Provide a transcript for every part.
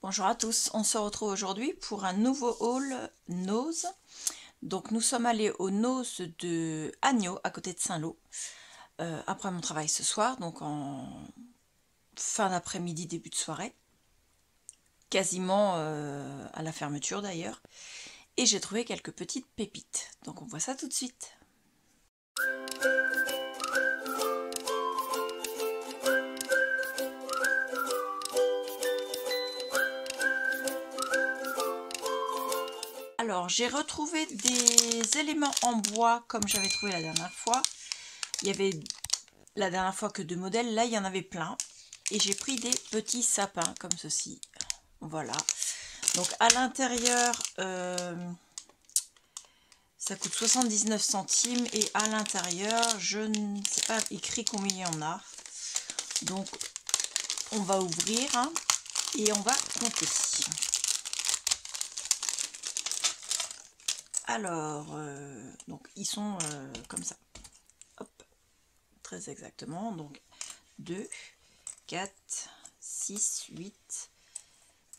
Bonjour à tous, on se retrouve aujourd'hui pour un nouveau haul Nose. Donc nous sommes allés au Nose de Agneaux, à côté de Saint-Lô, après mon travail ce soir, donc en fin d'après-midi, début de soirée, quasiment à la fermeture d'ailleurs. Et j'ai trouvé quelques petites pépites, donc on voit ça tout de suite. Alors, j'ai retrouvé des éléments en bois comme j'avais trouvé la dernière fois. Il y avait la dernière fois que 2 modèles, là il y en avait plein. Et j'ai pris des petits sapins comme ceci. Voilà. Donc à l'intérieur, ça coûte 79 centimes. Et à l'intérieur, je ne sais pas écrit combien il y en a. Donc on va ouvrir hein, et on va compter. Alors, donc ils sont comme ça. Hop, très exactement. Donc 2, 4, 6, 8,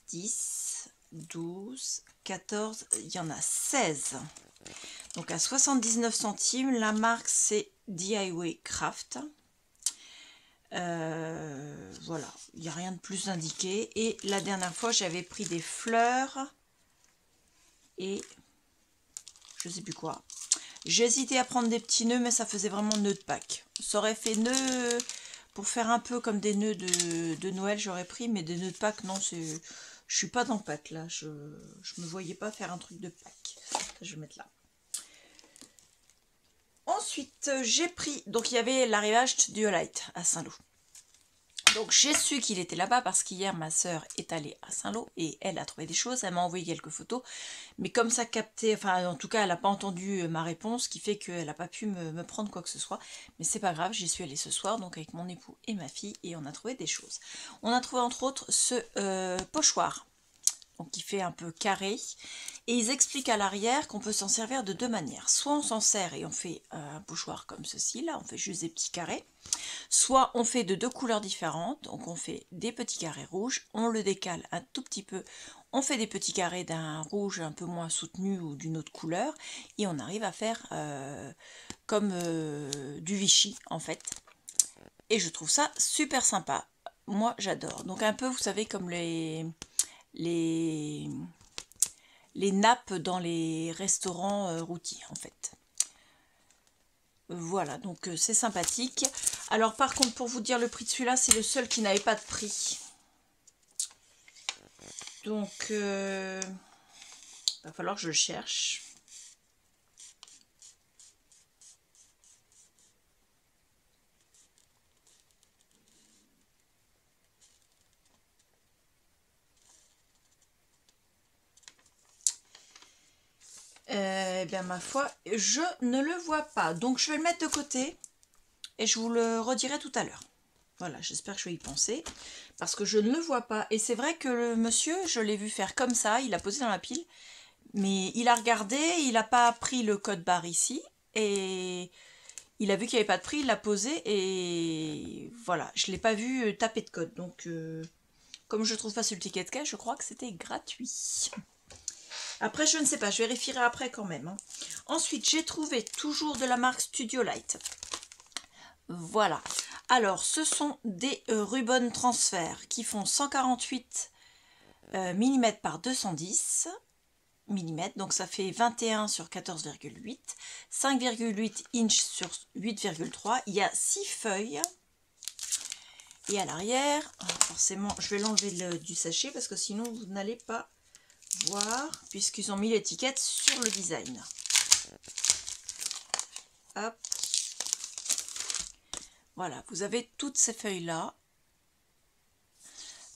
10, 12, 14, il y en a 16. Donc à 79 centimes, la marque c'est DIY Craft. Voilà, il n'y a rien de plus indiqué. Et la dernière fois, j'avais pris des fleurs et je sais plus quoi. J'ai hésité à prendre des petits nœuds, mais ça faisait vraiment nœud de Pâques. Ça aurait fait nœud pour faire un peu comme des nœuds de Noël, j'aurais pris, mais des nœuds de Pâques, non, je suis pas dans Pâques là. Je me voyais pas faire un truc de Pâques. Je vais mettre là. Ensuite, j'ai pris, donc il y avait l'arrivage Studiolite à Saint-Lô. Donc j'ai su qu'il était là-bas parce qu'hier ma soeur est allée à Saint-Lô et elle a trouvé des choses, elle m'a envoyé quelques photos, mais comme ça captait, enfin en tout cas elle n'a pas entendu ma réponse, ce qui fait qu'elle n'a pas pu me prendre quoi que ce soit, mais c'est pas grave, j'y suis allée ce soir donc avec mon époux et ma fille et on a trouvé des choses. On a trouvé entre autres ce pochoir, donc qui fait un peu carré, et ils expliquent à l'arrière qu'on peut s'en servir de 2 manières. Soit on s'en sert et on fait un pochoir comme ceci, là on fait juste des petits carrés, soit on fait de 2 couleurs différentes, donc on fait des petits carrés rouges, on le décale un tout petit peu, on fait des petits carrés d'un rouge un peu moins soutenu ou d'une autre couleur, et on arrive à faire comme du Vichy en fait. Et je trouve ça super sympa, moi j'adore. Donc un peu vous savez comme les nappes dans les restaurants routiers en fait. Voilà, donc c'est sympathique. Alors par contre, pour vous dire le prix de celui-là, c'est le seul qui n'avait pas de prix. Donc, il va falloir que je le cherche. Eh bien, ma foi, je ne le vois pas. Donc, je vais le mettre de côté et je vous le redirai tout à l'heure. Voilà, j'espère que je vais y penser parce que je ne le vois pas. Et c'est vrai que le monsieur, je l'ai vu faire comme ça, il a posé dans la pile, mais il a regardé, il n'a pas pris le code barre ici et il a vu qu'il n'y avait pas de prix, il l'a posé et voilà, je ne l'ai pas vu taper de code. Donc, comme je ne trouve pas sur le ticket de caisse, je crois que c'était gratuit. Après, je ne sais pas, je vérifierai après quand même. Hein. Ensuite, j'ai trouvé toujours de la marque Studiolite. Voilà. Alors, ce sont des Rubon Transfer qui font 148 mm par 210 mm. Donc, ça fait 21 sur 14,8. 5,8 inch sur 8,3. Il y a 6 feuilles. Et à l'arrière, forcément, je vais l'enlever du sachet parce que sinon, vous n'allez pas voir puisqu'ils ont mis l'étiquette sur le design. Hop. Voilà, vous avez toutes ces feuilles là.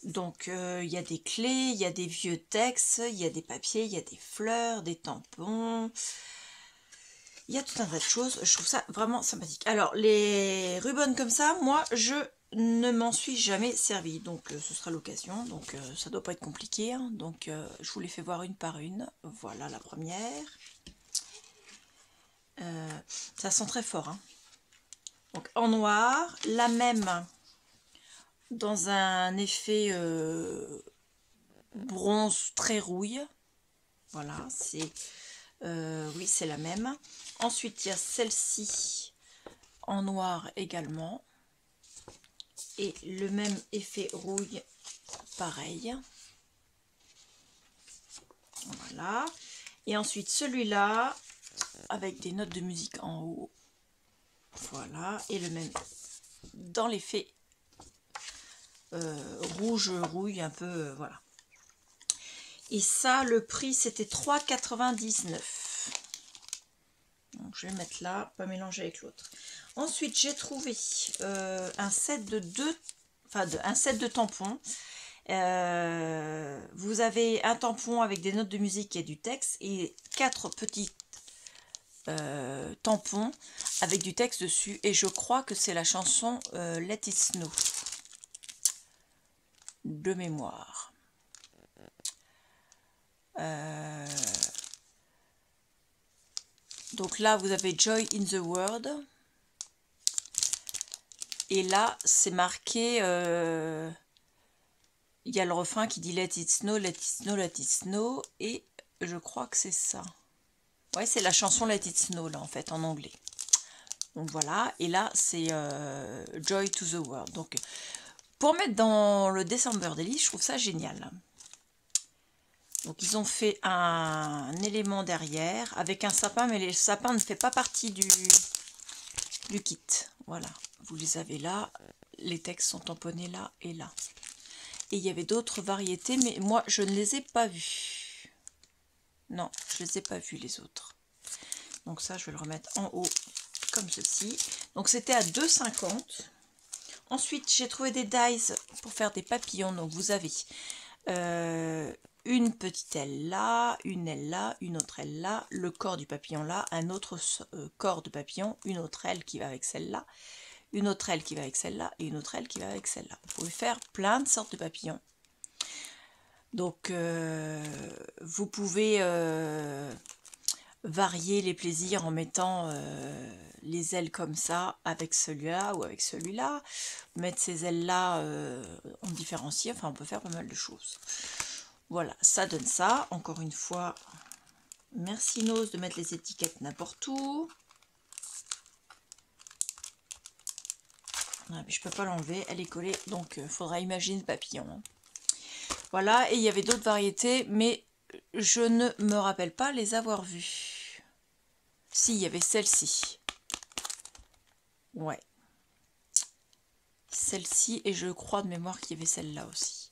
Donc il y a des clés, il y a des vieux textes, il y a des papiers, il y a des fleurs, des tampons. Il y a tout un tas de choses, je trouve ça vraiment sympathique. Alors les rubans comme ça, moi je ne m'en suis jamais servi, donc ce sera l'occasion, donc ça doit pas être compliqué, hein. Donc je vous les fais voir une par une. Voilà la première. Ça sent très fort, hein. Donc en noir, la même dans un effet bronze très rouille. Voilà, c'est oui, c'est la même. Ensuite, il y a celle-ci en noir également. Et le même effet rouille, pareil. Voilà. Et ensuite, celui-là, avec des notes de musique en haut. Voilà. Et le même dans l'effet rouge, rouille, un peu, voilà. Et ça, le prix, c'était 3,99 €. Donc, je vais le mettre là, pas mélanger avec l'autre. Ensuite, j'ai trouvé un set de un set de tampons. Vous avez un tampon avec des notes de musique et du texte et 4 petits tampons avec du texte dessus. Et je crois que c'est la chanson Let It Snow de mémoire. Donc là, vous avez Joy in the World. Et là, c'est marqué, il y a le refrain qui dit Let it snow, let it snow, let it snow. Et je crois que c'est ça. Ouais, c'est la chanson Let it snow, là, en fait, en anglais. Donc voilà, et là, c'est Joy to the World. Donc, pour mettre dans le December Daily, je trouve ça génial. Donc, ils ont fait un élément derrière avec un sapin, mais le sapin ne fait pas partie du kit. Voilà, vous les avez là. Les textes sont tamponnés là et là. Et il y avait d'autres variétés, mais moi, je ne les ai pas vus. Non, je ne les ai pas vus, les autres. Donc ça, je vais le remettre en haut, comme ceci. Donc, c'était à 2,50 €. Ensuite, j'ai trouvé des dies pour faire des papillons. Donc, vous avez une petite aile là, une aile là, une autre aile là, le corps du papillon là, un autre corps de papillon, une autre aile qui va avec celle-là, une autre aile qui va avec celle-là et une autre aile qui va avec celle-là. Vous pouvez faire plein de sortes de papillons. Donc, vous pouvez varier les plaisirs en mettant les ailes comme ça avec celui-là ou avec celui-là. Mettre ces ailes-là en différencier. Enfin, on peut faire pas mal de choses. Voilà, ça donne ça. Encore une fois, merci Nose de mettre les étiquettes n'importe où. Ah, mais je peux pas l'enlever, elle est collée, donc il faudra imaginer le papillon. Voilà, et il y avait d'autres variétés, mais je ne me rappelle pas les avoir vues. Si, il y avait celle-ci. Ouais. Celle-ci, et je crois de mémoire qu'il y avait celle-là aussi.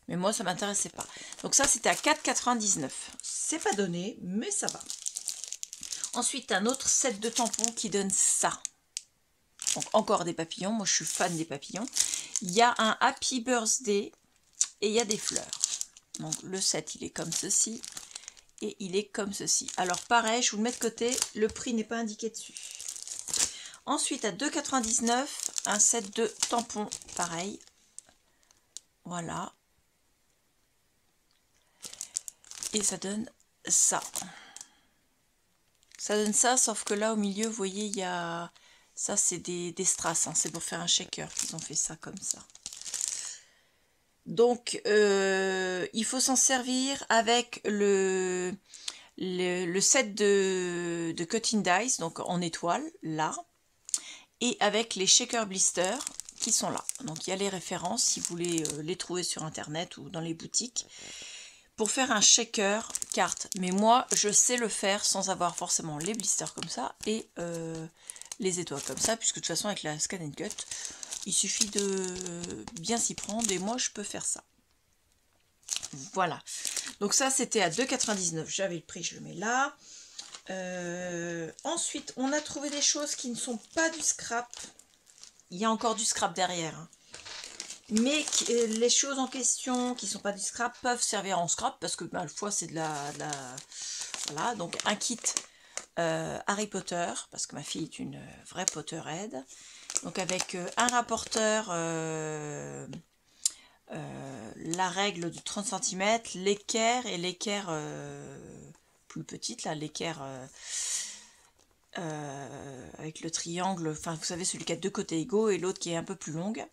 Mais moi, ça ne m'intéressait pas. Donc ça, c'était à 4,99 €. C'est pas donné, mais ça va. Ensuite, un autre set de tampons qui donne ça. Donc encore des papillons, moi je suis fan des papillons. Il y a un Happy Birthday et il y a des fleurs. Donc le set il est comme ceci et il est comme ceci. Alors pareil, je vous le mets de côté, le prix n'est pas indiqué dessus. Ensuite à 2,99 €, un set de tampons, pareil. Voilà. Et ça donne ça. Ça donne ça, sauf que là au milieu, vous voyez, il y a... Ça, c'est des strass, hein. C'est pour faire un shaker qu'ils ont fait ça comme ça. Donc, il faut s'en servir avec le set de cutting dies, donc en étoile, là, et avec les shaker blisters qui sont là. Donc, il y a les références, si vous voulez les trouver sur Internet ou dans les boutiques, pour faire un shaker carte. Mais moi, je sais le faire sans avoir forcément les blisters comme ça et... les étoiles comme ça, puisque de toute façon avec la Scan and Cut, il suffit de bien s'y prendre et moi je peux faire ça. Voilà, donc ça c'était à 2,99 €, j'avais le prix, je le mets là. Ensuite, on a trouvé des choses qui ne sont pas du scrap. Il y a encore du scrap derrière, hein. Mais les choses en question qui ne sont pas du scrap peuvent servir en scrap parce que bah, le foie c'est de la... Voilà, donc un kit Harry Potter, parce que ma fille est une vraie Potterhead. Donc avec un rapporteur, la règle de 30 cm, l'équerre et l'équerre plus petite, là, l'équerre avec le triangle, enfin vous savez celui qui a deux côtés égaux et l'autre qui est un peu plus longue.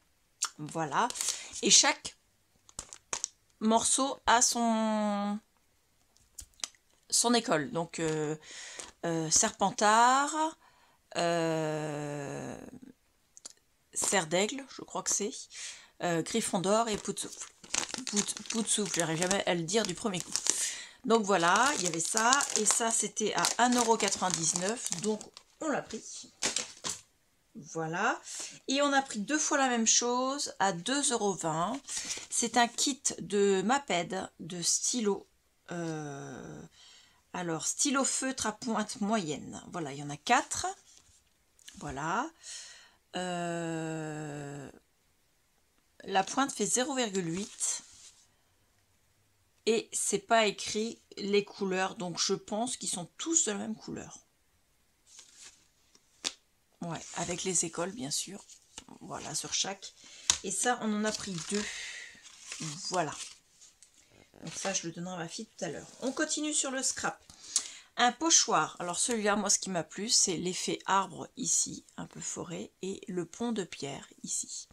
Voilà. Et chaque morceau à son école. Donc Serpentard, Serre d'Aigle, je crois que c'est, Gryffondor et Poudsoufle. Poudsoufle, j'arrive jamais à le dire du premier coup. Donc voilà, il y avait ça, et ça c'était à 1,99 €, donc on l'a pris. Voilà, et on a pris 2 fois la même chose à 2,20 €. C'est un kit de Maped de stylo. Alors, stylo feutre à pointe moyenne. Voilà, il y en a 4. Voilà. La pointe fait 0,8. Et c'est pas écrit les couleurs, donc je pense qu'ils sont tous de la même couleur. Ouais, avec les écoles bien sûr. Voilà, sur chaque. Et ça, on en a pris 2. Voilà. Donc ça, je le donnerai à ma fille tout à l'heure. On continue sur le scrap. Un pochoir. Alors celui-là, moi, ce qui m'a plu, c'est l'effet arbre ici, un peu forêt, et le pont de pierre ici.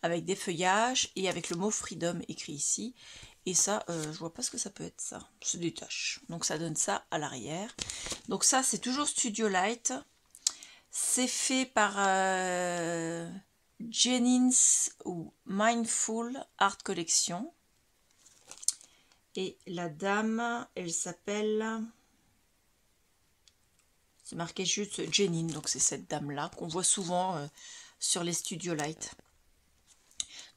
Avec des feuillages et avec le mot Freedom écrit ici. Et ça, je vois pas ce que ça peut être, ça. Se détache. Donc ça donne ça à l'arrière. Donc ça, c'est toujours Studio Light. C'est fait par Jennings ou Mindful Art Collection. Et la dame, elle s'appelle... C'est marqué juste Jennings, donc c'est cette dame-là qu'on voit souvent sur les Studio Light.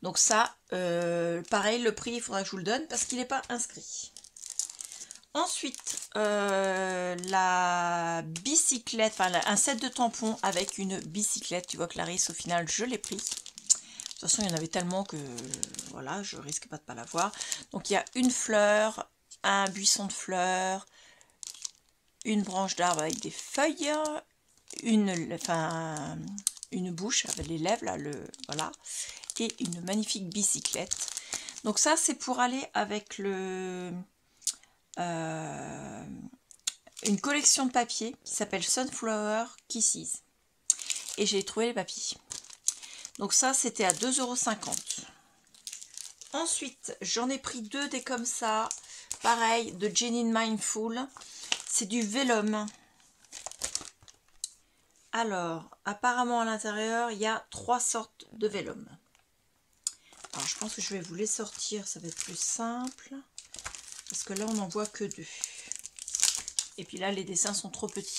Donc ça, pareil, le prix, il faudra que je vous le donne parce qu'il n'est pas inscrit. Ensuite, la bicyclette, enfin un set de tampons avec une bicyclette. Tu vois, Clarisse, au final, je l'ai pris. De toute façon, il y en avait tellement que, voilà, je risque pas de pas l'avoir. Donc, il y a une fleur, un buisson de fleurs, une branche d'arbre avec des feuilles, une bouche avec les lèvres, là, voilà, et une magnifique bicyclette. Donc ça, c'est pour aller avec une collection de papiers qui s'appelle Sunflower Kisses. Et j'ai trouvé les papiers. Donc ça, c'était à 2,50 €. Ensuite, j'en ai pris 2 des comme ça. Pareil, de Jennings Mindful. C'est du vélum. Alors, apparemment à l'intérieur, il y a 3 sortes de vélum. Alors, je pense que je vais vous les sortir, ça va être plus simple. Parce que là, on n'en voit que 2. Et puis là, les dessins sont trop petits.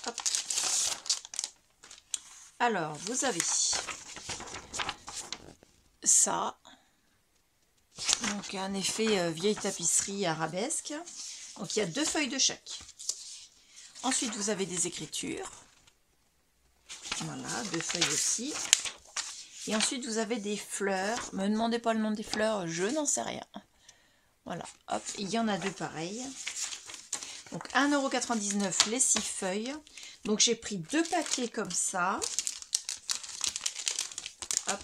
Hop. Alors, vous avez ça. Donc, un effet vieille tapisserie arabesque. Donc, il y a 2 feuilles de chaque. Ensuite, vous avez des écritures. Voilà, 2 feuilles aussi. Et ensuite, vous avez des fleurs. Ne me demandez pas le nom des fleurs, je n'en sais rien. Voilà, hop, il y en a 2 pareils. Donc, 1,99 € les 6 feuilles. Donc, j'ai pris 2 paquets comme ça. Hop.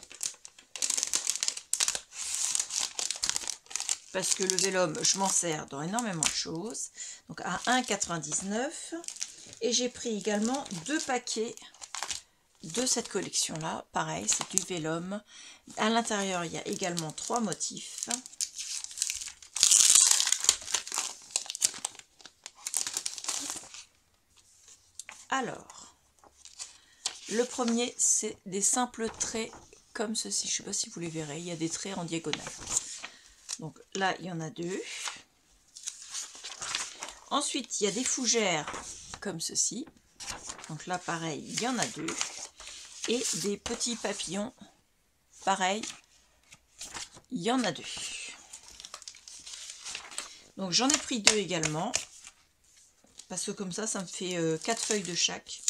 Parce que le vélum, je m'en sers dans énormément de choses. Donc, à 1,99 €. Et j'ai pris également 2 paquets de cette collection là, pareil, c'est du vélum. À l'intérieur, il y a également 3 motifs. Alors, le premier, c'est des simples traits comme ceci. Je ne sais pas si vous les verrez, il y a des traits en diagonale. Donc là, il y en a 2. Ensuite, il y a des fougères comme ceci. Donc là, pareil, il y en a 2. Et des petits papillons, pareil, il y en a 2. Donc j'en ai pris 2 également, parce que comme ça, ça me fait 4 feuilles de chaque.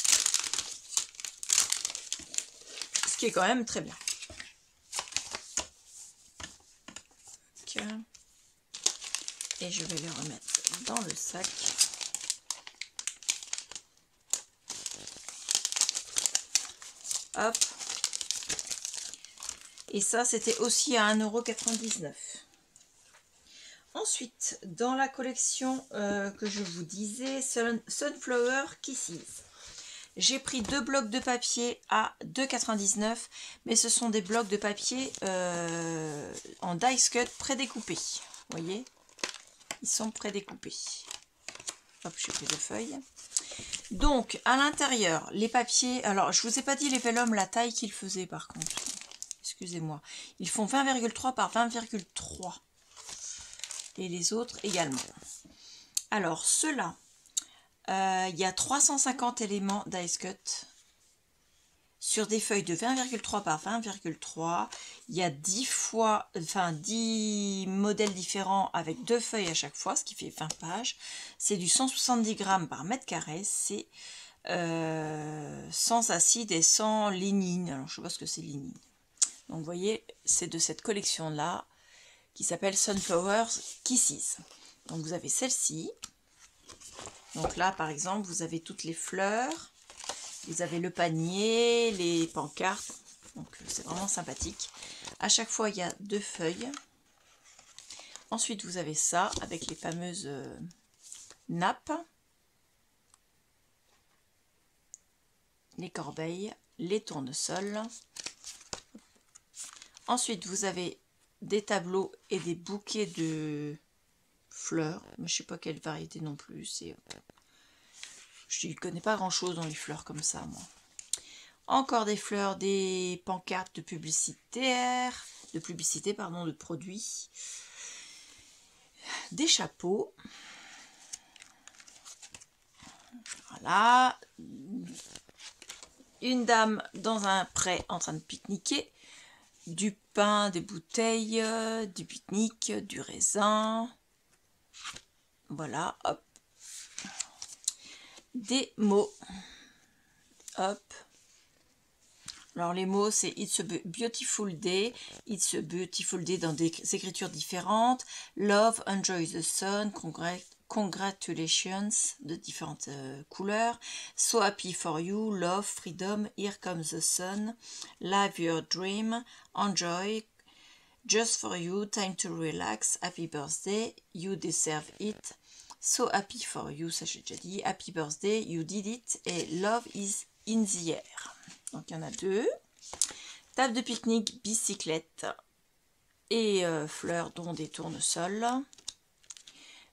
Ce qui est quand même très bien. Et je vais les remettre dans le sac. Hop. Et ça, c'était aussi à 1,99 €. Ensuite, dans la collection que je vous disais, Sunflower Kisses. J'ai pris 2 blocs de papier à 2,99 €, mais ce sont des blocs de papier en dice cut prédécoupés. Vous voyez, ils sont prédécoupés. Hop, j'ai pris 2 feuilles. Donc, à l'intérieur, les papiers... Alors, je vous ai pas dit les vellums, la taille qu'ils faisaient par contre. Excusez-moi. Ils font 20,3 par 20,3. Et les autres également. Alors, ceux-là... il y a 350 éléments dice cut sur des feuilles de 20,3 par 20,3. Il y a 10 modèles différents avec 2 feuilles à chaque fois, ce qui fait 20 pages. C'est du 170 grammes par mètre carré. C'est sans acide et sans lignine. Alors, je ne sais pas ce que c'est lignine. Donc, vous voyez, c'est de cette collection-là qui s'appelle Sunflower Kisses. Donc, vous avez celle-ci. Donc là, par exemple, vous avez toutes les fleurs, vous avez le panier, les pancartes. Donc c'est vraiment sympathique. À chaque fois, il y a 2 feuilles. Ensuite, vous avez ça avec les fameuses nappes, les corbeilles, les tournesols. Ensuite, vous avez des tableaux et des bouquets de fleurs, mais je sais pas quelle variété non plus. Je ne connais pas grand chose dans les fleurs comme ça, moi. Encore des fleurs, des pancartes de publicité, pardon, de produits, des chapeaux. Voilà, une dame dans un pré en train de pique-niquer, du pain, des bouteilles, du pique-nique, du raisin. Voilà, hop. Des mots. Hop. Alors les mots, c'est It's a beautiful day. It's a beautiful day dans des écritures différentes. Love, enjoy the sun, congratulations, de différentes couleurs. So happy for you, love, freedom, here comes the sun. Live your dream, enjoy, just for you, time to relax, happy birthday, you deserve it. So happy for you, ça j'ai déjà dit. Happy birthday, you did it. Et love is in the air. Donc il y en a 2. Table de pique-nique, bicyclette et fleurs, dont des tournesols.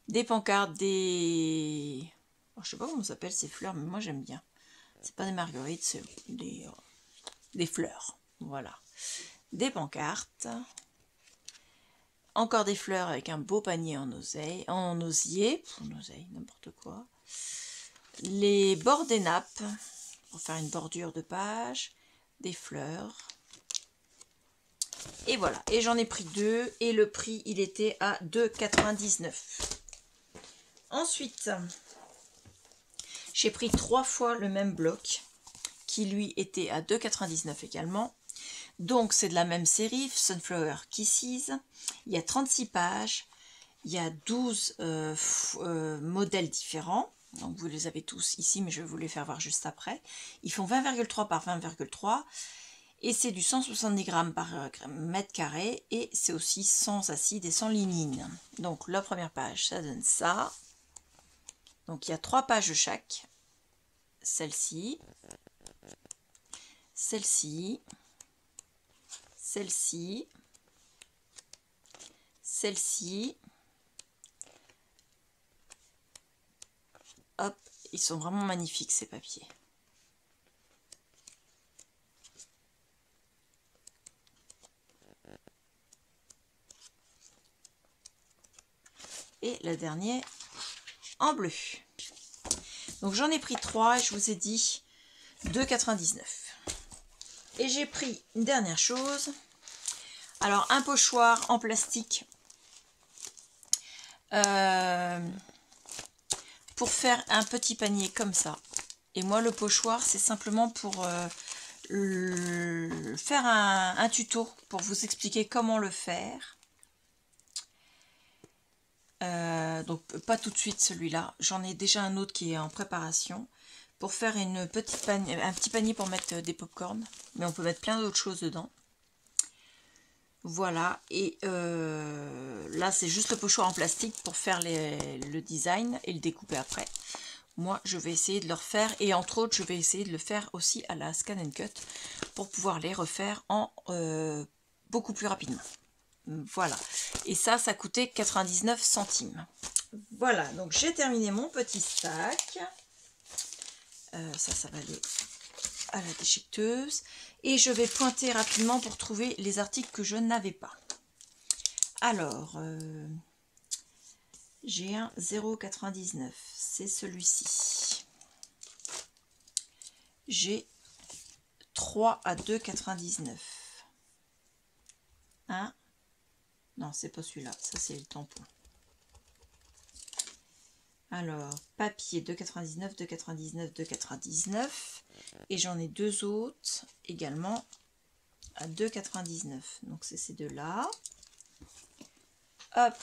Des pancartes, des... Oh, je sais pas comment ça s'appelle ces fleurs, mais moi j'aime bien. C'est pas des marguerites, c'est des fleurs. Voilà. Des pancartes. Encore des fleurs avec un beau panier en osier, n'importe quoi. Les bords des nappes, pour faire une bordure de page. Des fleurs. Et voilà. Et j'en ai pris 2. Et le prix, il était à 2,99 €. Ensuite, j'ai pris 3 fois le même bloc, qui lui était à 2,99 € également. Donc, c'est de la même série, Sunflower Kisses. Il y a 36 pages. Il y a 12 modèles différents. Donc, vous les avez tous ici, mais je vais vous les faire voir juste après. Ils font 20,3 par 20,3. Et c'est du 170 grammes par mètre carré. Et c'est aussi sans acide et sans lignine. Donc, la première page, ça donne ça. Donc, il y a 3 pages de chaque. Celle-ci. Celle-ci. Celle-ci, celle-ci. Hop, ils sont vraiment magnifiques ces papiers. Et le dernier en bleu. Donc j'en ai pris 3 et je vous ai dit 2,99 €. Et j'ai pris une dernière chose. Alors, un pochoir en plastique pour faire un petit panier comme ça. Et moi, le pochoir, c'est simplement pour faire un tuto pour vous expliquer comment le faire. Donc, pas tout de suite celui-là. J'en ai déjà un autre qui est en préparation. Pour faire un petit panier pour mettre des pop-corn. Mais on peut mettre plein d'autres choses dedans. Voilà. Et là, c'est juste le pochoir en plastique pour faire le design et le découper après. moi je vais essayer de le refaire, et entre autres je vais essayer de le faire aussi à la Scan & Cut pour pouvoir les refaire en beaucoup plus rapidement. Voilà, et ça coûtait 99 centimes. Voilà, donc j'ai terminé mon petit sac. Ça va aller à la déchiqueteuse, et je vais pointer rapidement pour trouver les articles que je n'avais pas. Alors, j'ai un 0,99, c'est celui-ci. J'ai 3 à 2,99. Un, non, c'est pas celui-là, ça c'est le tampon. Alors, papier 2,99, 2,99, 2,99. Et j'en ai deux autres également à 2,99. Donc c'est ces deux-là. Hop.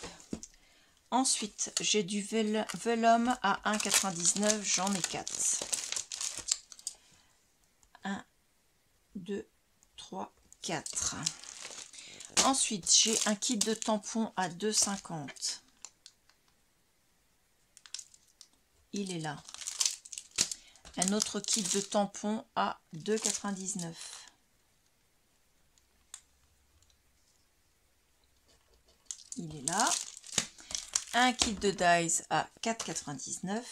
Ensuite, j'ai du vellum à 1,99. J'en ai 4. 1, 2, 3, 4. Ensuite, j'ai un kit de tampons à 2,50. Il est là. Un autre kit de tampons à 2,99. Il est là. Un kit de dies à 4,99.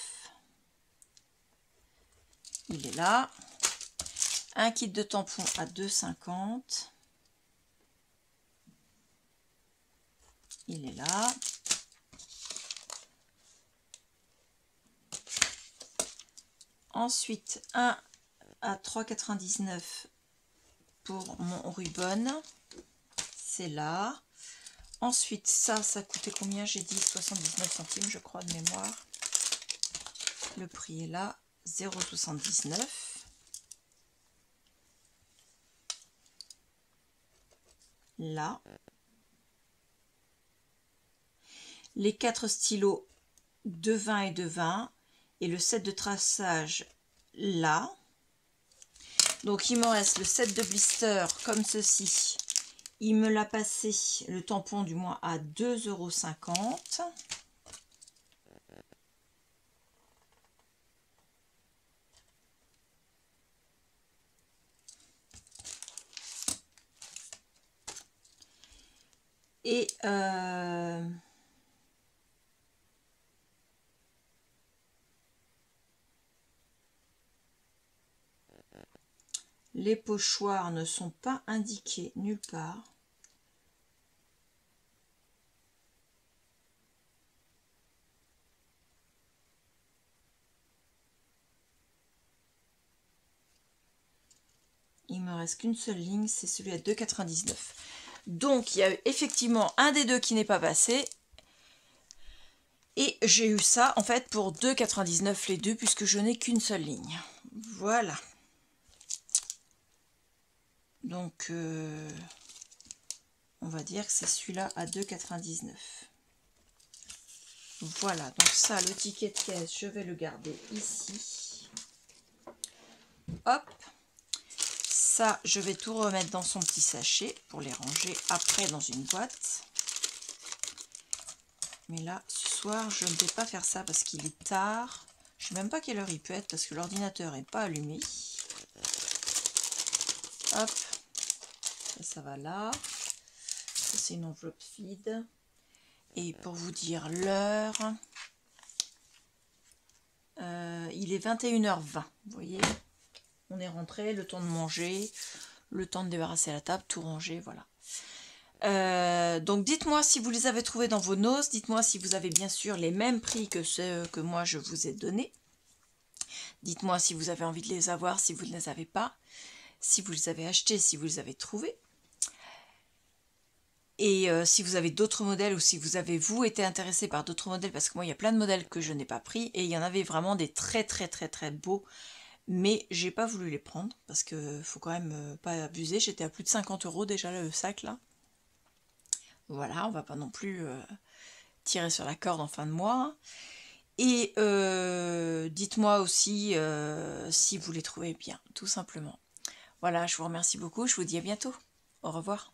Il est là. Un kit de tampons à 2,50. Il est là. Ensuite, un à 3,99 pour mon ribbon. C'est là. Ensuite, ça coûtait combien? J'ai dit 79 centimes, je crois, de mémoire. Le prix est là, 0,79. Là. Les 4 stylos de 20 et de 20. Et le set de traçage là. Donc il me reste le set de blister comme ceci. Il me l'a passé, le tampon du moins, à 2,50 €. Et les pochoirs ne sont pas indiqués nulle part. Il me reste qu'une seule ligne, c'est celui à 2,99. Donc il y a effectivement un des deux qui n'est pas passé. Et j'ai eu ça en fait pour 2,99 les deux, puisque je n'ai qu'une seule ligne. Voilà. Donc on va dire que c'est celui-là à 2,99. Voilà, donc ça, le ticket de caisse, je vais le garder ici. Hop. Ça, je vais tout remettre dans son petit sachet pour les ranger après dans une boîte. Mais là, ce soir, je ne vais pas faire ça parce qu'il est tard. Je ne sais même pas quelle heure il peut être parce que l'ordinateur n'est pas allumé. Hop. Ça va là. Ça, c'est une enveloppe vide. Et pour vous dire l'heure, il est 21h20. Vous voyez, on est rentré, le temps de manger, le temps de débarrasser la table, tout ranger, voilà. Donc dites-moi si vous les avez trouvés dans vos noces, dites-moi si vous avez bien sûr les mêmes prix que ceux que moi je vous ai donnés. Dites-moi si vous avez envie de les avoir, si vous ne les avez pas, si vous les avez achetés, si vous les avez trouvés. Et si vous avez d'autres modèles ou si vous avez vous été intéressé par d'autres modèles, parce que moi il y a plein de modèles que je n'ai pas pris et il y en avait vraiment des très beaux, mais j'ai pas voulu les prendre parce que faut quand même pas abuser. J'étais à plus de 50 € déjà le sac là. Voilà, on va pas non plus tirer sur la corde en fin de mois. Et dites-moi aussi si vous les trouvez bien, tout simplement. Voilà, je vous remercie beaucoup, je vous dis à bientôt. Au revoir.